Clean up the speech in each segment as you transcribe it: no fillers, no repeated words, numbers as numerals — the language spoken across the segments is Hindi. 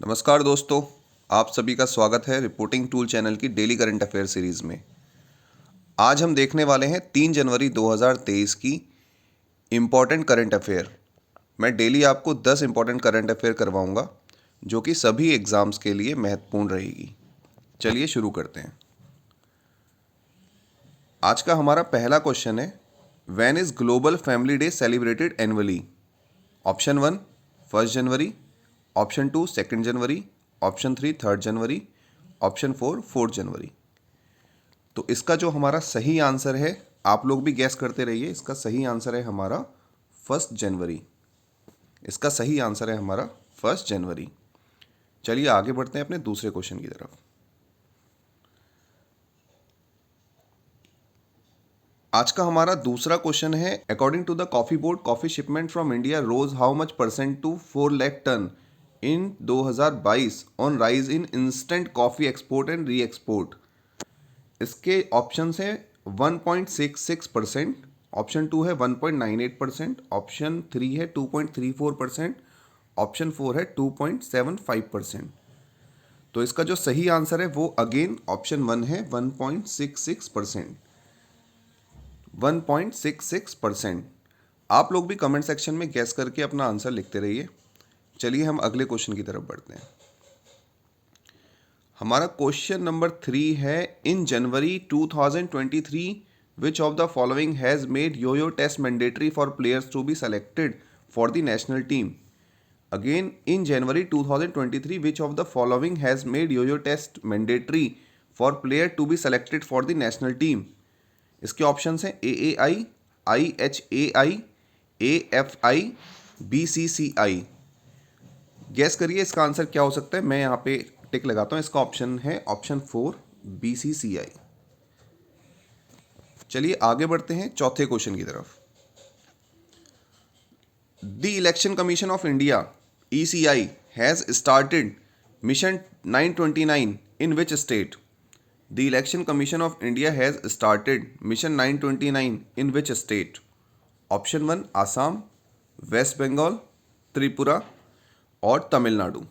नमस्कार दोस्तों, आप सभी का स्वागत है रिपोर्टिंग टूल चैनल की डेली करंट अफेयर सीरीज़ में। आज हम देखने वाले हैं 3 जनवरी 2023 की इम्पॉर्टेंट करंट अफेयर। मैं डेली आपको 10 इम्पॉर्टेंट करंट अफेयर करवाऊंगा जो कि सभी एग्ज़ाम्स के लिए महत्वपूर्ण रहेगी। चलिए शुरू करते हैं। आज का हमारा पहला क्वेश्चन है, when is global family day celebrated annually? Option 1 1 January, option 2 2 January, option 3 3 January, option 4 4 जनवरी। तो इसका जो हमारा सही आंसर है, आप लोग भी गैस करते रहिए, इसका सही आंसर है हमारा 1 जनवरी। इसका सही आंसर है हमारा 1 जनवरी। चलिए आगे बढ़ते हैं अपने दूसरे क्वेश्चन की तरफ। आज का हमारा दूसरा क्वेश्चन है, according to the coffee board, coffee shipment from India rose how much percent to 4 lakh tonne in 2022 on rise in instant coffee export and re export. इसके ऑप्शन है 1.66%, ऑप्शन 2 है 1.98%, ऑप्शन 3 है 2.34%, ऑप्शन 4 है 2.75%। तो इसका जो सही आंसर है वो अगेन ऑप्शन 1 है 1.66%। 1.66%। आप लोग भी कमेंट सेक्शन में गैस करके अपना आंसर लिखते रहिए। चलिए हम अगले क्वेश्चन की तरफ बढ़ते हैं। हमारा क्वेश्चन नंबर 3 है, in January 2023 which of the following has made yo-yo test mandatory for players to be selected for the national team? Again, in January 2023 which of the following has made yo-yo test mandatory for player to be selected for the national team? इसके ऑप्शंस हैं AAI, IHAI, AFI, BCCI। Guess करिए इसका आंसर क्या हो सकता है। मैं यहाँ पे टिक लगाता हूँ। इसका ऑप्शन है ऑप्शन 4 BCCI। चलिए आगे बढ़ते हैं चौथे क्वेश्चन की तरफ। The election commission of India ECI has started mission 929 in which state? The Election Commission of India has started Mission 929 in which state? Option 1 Assam, West Bengal, Tripura और Tamil Nadu.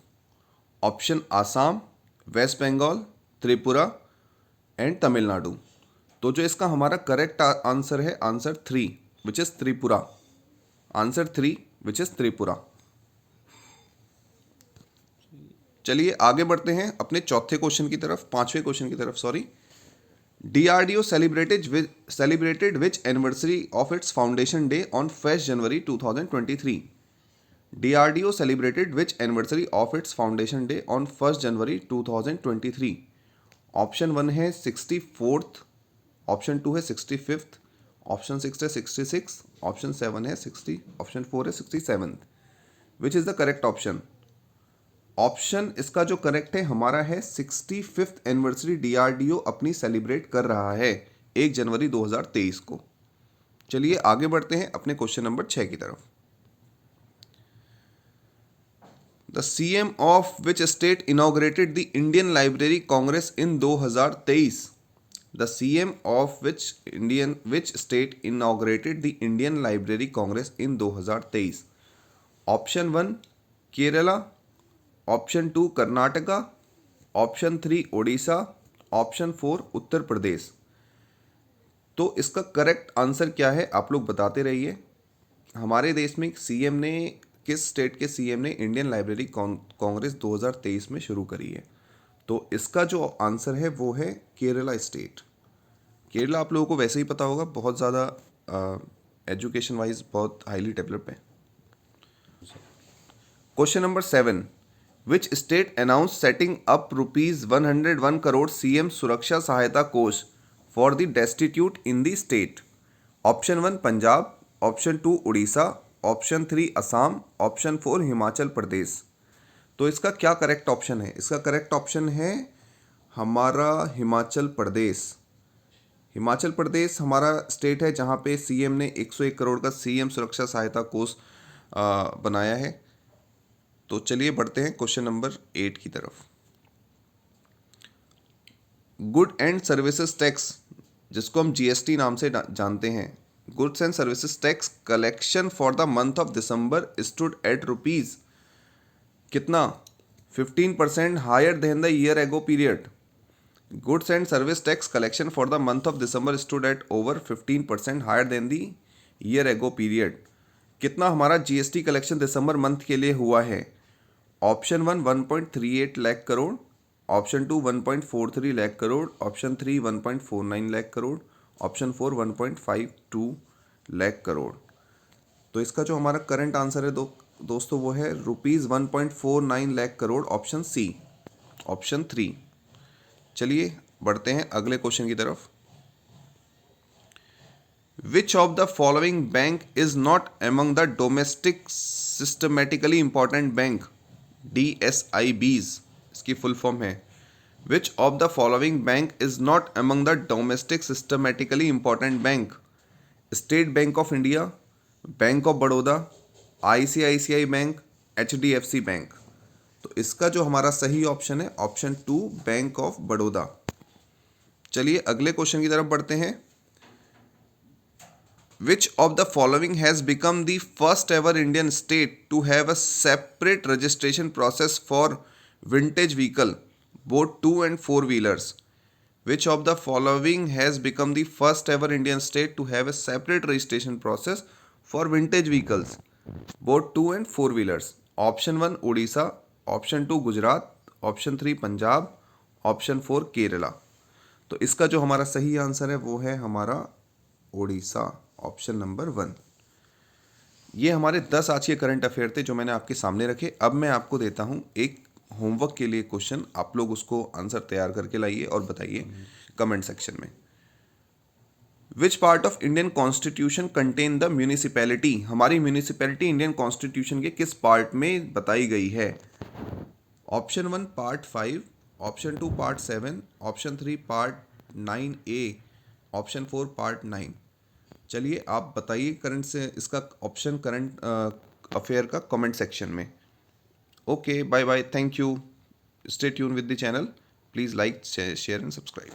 Option Assam, West Bengal, Tripura and Tamil Nadu. तो जो इसका हमारा करेक्ट आंसर है answer 3 which is Tripura. Answer 3 which is Tripura. चलिए आगे बढ़ते हैं अपने चौथे क्वेश्चन की तरफ, पांचवें क्वेश्चन की तरफ, sorry. DRDO celebrated which anniversary of its foundation day on 1st January 2023? DRDO celebrated which anniversary of its foundation day on 1st January 2023? Option 1 है 64th, ऑप्शन 2 है 65th, ऑप्शन 6 है 66, ऑप्शन 7 है 60, ऑप्शन 4 है 67। Which is the correct option? Option इसका जो करेक्ट है हमारा है 65th एनिवर्सरी DRDO अपनी सेलिब्रेट कर रहा है 1 जनवरी 2023 को। चलिए आगे बढ़ते हैं अपने क्वेश्चन नंबर 6 की तरफ। The CM of which state inaugurated the Indian library Congress in 2023? The CM of which state inaugurated the Indian library Congress in 2023? Option 1 Kerala, option 2 Karnataka, option 3 Odisha, option 4 Uttar Pradesh. तो इसका करेक्ट आंसर क्या है आप लोग बताते रहिए। हमारे देश में CM ने, किस स्टेट के CM ने इंडियन लाइब्रेरी कांग्रेस 2023 में शुरू करी है? तो इसका जो आंसर है वो है केरला स्टेट। केरला आप लोगों को वैसे ही पता होगा, बहुत ज़्यादा एजुकेशन वाइज बहुत हाईली डेवलप है। Question number 7, which state announce setting up ₹101 crore CM Suraksha Sahayata Kosh for the destitute in the state? Option 1 Punjab, option 2 Orissa, option 3 Assam, option 4 Himachal Pradesh. तो इसका क्या करेक्ट ऑप्शन है? इसका करेक्ट ऑप्शन है हमारा हिमाचल प्रदेश। हिमाचल प्रदेश हमारा स्टेट है जहाँ पे CM ने 101 करोड़ का CM सुरक्षा सहायता कोष बनाया है। तो चलिए बढ़ते हैं क्वेश्चन नंबर 8 की तरफ। गुड एंड सर्विसेज टैक्स, जिसको हम GST नाम से जानते हैं, goods and services tax collection for the month of December stood at rupees कितना 15% higher than the year ago period. Goods and service tax collection for the month of December stood at over 15% higher than the year ago period. कितना हमारा जीएसटी कलेक्शन दिसंबर मंथ के लिए हुआ है? Option 1 1.38 lakh crore, option 2 1.43 lakh crore, option 3 1.49 lakh crore, option 4 1.52 lakh crore. तो इसका जो हमारा करंट आंसर है दोस्तों वो है ₹1.49 lakh crore, option C, option 3। चलिए बढ़ते हैं अगले क्वेश्चन की तरफ। Which of the following bank is not among the domestic systematically important bank, DSIBs इसकी फुल फॉर्म है। Which of the following bank is not among the domestic systematically important bank? State bank of India, bank of Baroda, ICICI bank, HDFC bank. तो इसका जो हमारा सही ऑप्शन है ऑप्शन 2 बैंक ऑफ बड़ौदा। चलिए अगले क्वेश्चन की तरफ बढ़ते हैं। Which of the following has become the first ever Indian state to have a separate registration process for vintage vehicle, both 2 and 4 wheelers? Which of the following has become the first ever Indian state to have a separate registration process for vintage vehicles, both 2 and 4 wheelers? Option 1 Odisha, Option 2 Gujarat, Option 3 Punjab, Option 4 Kerala. तो इसका जो हमारा सही आंसर है वो है हमारा ओडिशा, ऑप्शन नंबर 1। ये हमारे 10 आज के करंट अफेयर थे जो मैंने आपके सामने रखे। अब मैं आपको देता हूं एक होमवर्क के लिए क्वेश्चन, आप लोग उसको आंसर तैयार करके लाइए और बताइए कमेंट सेक्शन में। Which part of Indian constitution contain the municipality? हमारी म्यूनिसिपैलिटी इंडियन कॉन्स्टिट्यूशन के किस पार्ट में बताई गई है? Option 1 part 5, option 2 part 7, option 3 part 9A, option 4 part 9। चलिए आप बताइए करंट से इसका ऑप्शन करंट अफेयर का कमेंट सेक्शन में। Okay bye bye, thank you, stay tune with the channel, please like share and subscribe.